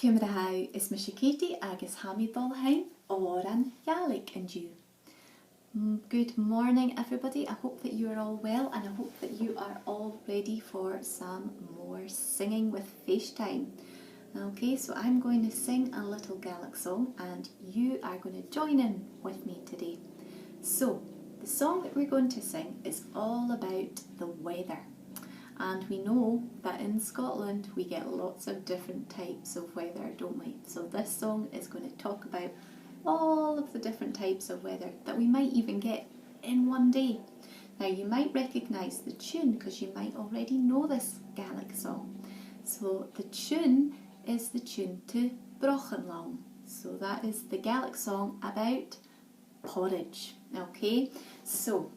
Cymra hau is Misha Katie agus Hamidol hain or an Gaelic and you. Good morning everybody, I hope that you are all well and I hope that you are all ready for some more singing with Fèis Time. Okay, so I'm going to sing a little Gaelic song and you are going to join in with me today. So, the song that we're going to sing is all about the weather. And we know that in Scotland we get lots of different types of weather, don't we? So this song is going to talk about all of the different types of weather that we might even get in one day. Now you might recognise the tune because you might already know this Gaelic song. So the tune is the tune to Brochenlang. So that is the Gaelic song about porridge. Okay, so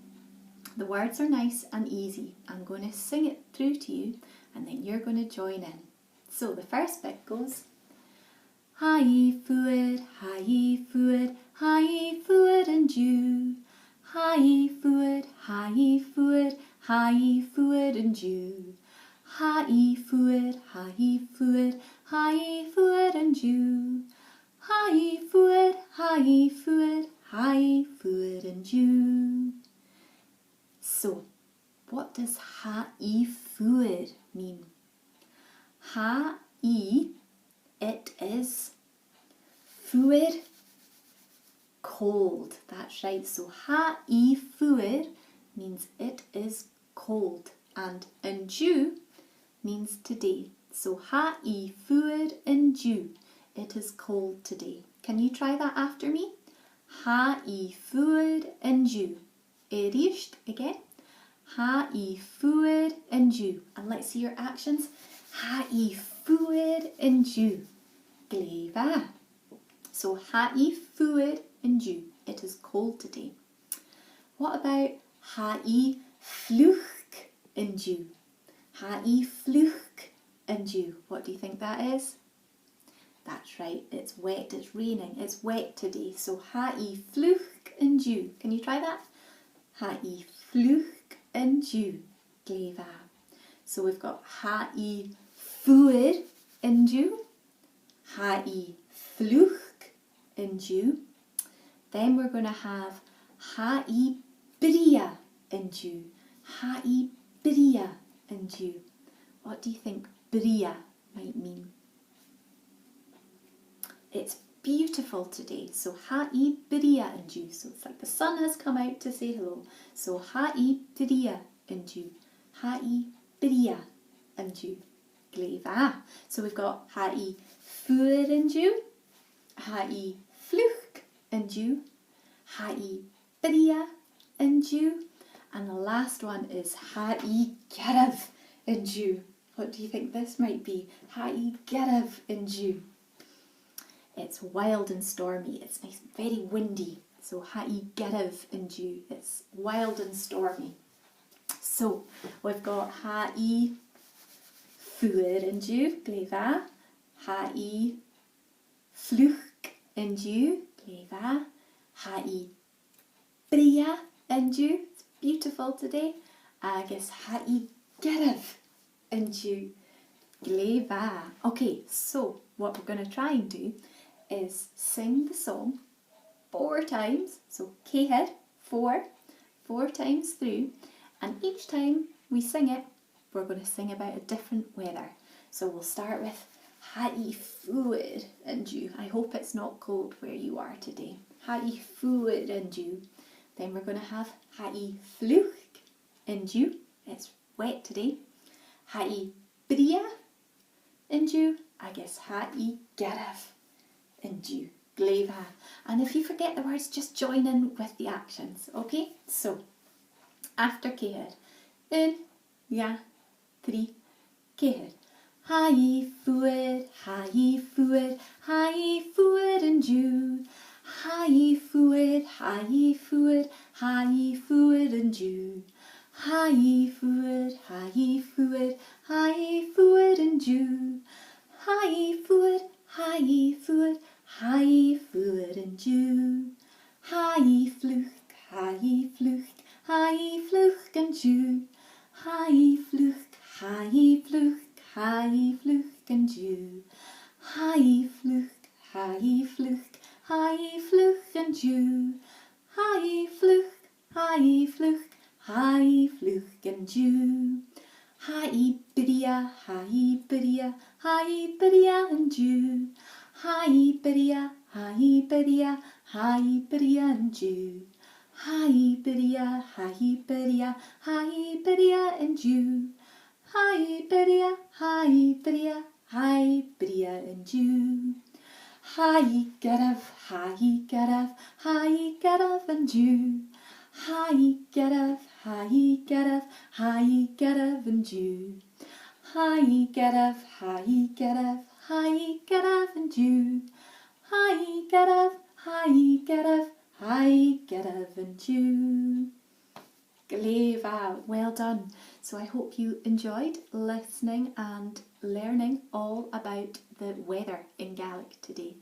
the words are nice and easy. I'm going to sing it through to you and then you're going to join in. So the first bit goes, I Fuar, I Fuar, I Fuar and you. I Fuar, I Fuar, I Fuar and you. I Fuar, I Fuar, I Fuar and you. I Fuar, I Fuar, I Fuar and you. So, what does I Fuar mean? I, it is. Fuar, cold. That's right. So, I Fuar means it is cold. And you means today. So, I Fuar you. It is cold today. Can you try that after me? I Fuar you. Erist again. I Fuar you. And let's see your actions. I Fuar you. Gleva. So I Fuar you. It is cold today. What about I Fluch you? I Fluch you. What do you think that is? That's right. It's wet. It's raining. It's wet today. So I Fluch you. Can you try that? I Fluch you. Gleva. So we've got I Fuar you. I Fluch you. Then we're going to have I Bria you. I Bria you. What do you think Bria might mean? It's beautiful today. So I Bria you. So it's like the sun has come out to say hello. So I Bria you. I Bria you. Gleva. So we've got I Fuar you. I Fluch you. I Bria you. And the last one is I Garav you. What do you think this might be? I Garav you. It's wild and stormy. It's nice, very windy. So I Garav you. It's wild and stormy. So we've got I Fuar you. Gleva. I Fluch you. Gleva. I Bria you. It's beautiful today. Agus I Garav you. Gleva. Okay, so what we're going to try and do is sing the song 4 times. So Céhir, 4 times through, and each time we sing it, we're going to sing about a different weather. So we'll start with I Fuar you. I hope it's not cold where you are today. I Fuar you. Then we're going to have I Fluch you. It's wet today. I Bria you. I guess I Garav you. Gleva. And if you forget the words, just join in with the actions. Okay? So, after Céhir. 1, 2, 3, Céhir. I Fuar, I Fuar, I Fuar you. I Fuar, I Fuar, I Fuar you. I Fuar, I Fuar, I Fuar you. I Fuar, I Fuar, I Fuar you. I Fluch, I Fluch, I Fluch you. I Fluch, I Fluch, I Fluch you. I I fluch and Jew. I fluch and Jew. I biddia and Jew. I biddia and Jew. I biddia and Jew. I biddia and Jew. Hi Gadav and Jew. Hi Gadav and Jew. Hi Gadav and Jew. Hi Gadav and Jew. Gleva, well done. So I hope you enjoyed listening and learning all about the weather in Gaelic today.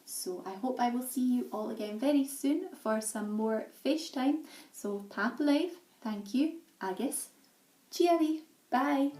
So I hope I will see you all again very soon for some more Fèis Time. So Pap Live, thank you, agus, Chiari, bye.